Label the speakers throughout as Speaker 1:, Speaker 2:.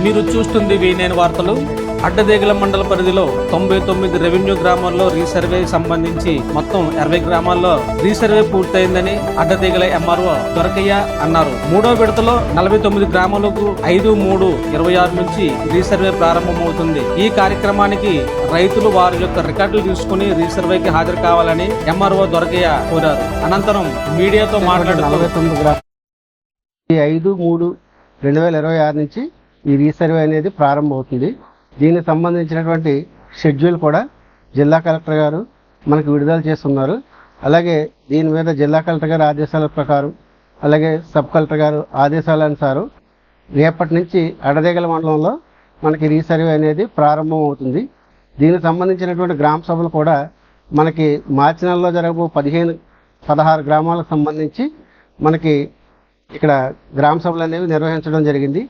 Speaker 1: మీరు చూస్తుంది V9 వార్తలు. అడ్డదేగల మండల పరిధిలో 99 రెవెన్యూ గ్రామాల్లో రీసర్వే సంబంధించి మొత్తం 60 గ్రామాల్లో రీసర్వే పూర్తయిందని అడ్డదేగల MRO దొరకయ్య అన్నారు. మూడో విడతలో 49 గ్రామాలకు 5/3/26 నుంచి రీసర్వే ప్రారంభమవుతుంది. ఈ కార్యక్రమానికి రైతులు వారి యొక్క రికార్డులు తీసుకుని రీసర్వేకి హాజరు కావాలని MRO దొరకయ్య కోరారు. అనంతరం మీడియాతో మాట్లాడుతూ
Speaker 2: 5/3/2026 నుంచి ఈ రీసర్వే అనేది ప్రారంభమవుతుంది. దీనికి సంబంధించినటువంటి షెడ్యూల్ కూడా జిల్లా కలెక్టర్ గారు మనకు విడుదల చేస్తున్నారు. అలాగే దీని మీద జిల్లా కలెక్టర్ గారి ఆదేశాల ప్రకారం, అలాగే సబ్ కలెక్టర్ గారు ఆదేశాలనుసారం రేపటి నుంచి అడదేగల మండలంలో మనకి రీసర్వే అనేది ప్రారంభం అవుతుంది. దీనికి సంబంధించినటువంటి గ్రామ సభలు కూడా మనకి మార్చి నెలలో జరగబో 16 గ్రామాలకు సంబంధించి మనకి ఇక్కడ గ్రామ సభలు అనేవి నిర్వహించడం జరిగింది.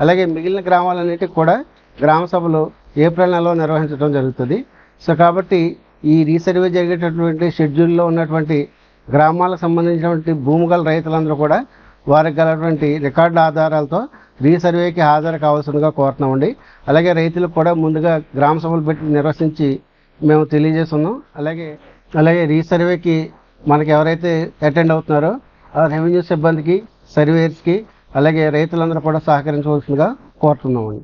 Speaker 2: అలాగే మిగిలిన గ్రామాలన్నిటికి కూడా గ్రామ సభలు ఏప్రిల్ నెలలో నిర్వహించడం జరుగుతుంది. సో కాబట్టి ఈ రీసర్వే జరిగేటటువంటి షెడ్యూల్లో ఉన్నటువంటి గ్రామాలకు సంబంధించినటువంటి భూమి గల రైతులందరూ కూడా వారికి గలటువంటి రికార్డుల ఆధారాలతో రీసర్వేకి హాజరు కావాల్సిందిగా కోరుతున్నామండి. అలాగే రైతులకు కూడా ముందుగా గ్రామ సభలు పెట్టి నిర్వహించి మేము తెలియజేస్తున్నాం. అలాగే రీసర్వేకి మనకి ఎవరైతే అటెండ్ అవుతున్నారో ఆ రెవెన్యూ సిబ్బందికి, సర్వేయర్స్కి, అలాగే రైతులందరూ కూడా సహకరించవలసిందిగా కోరుతున్నామండి.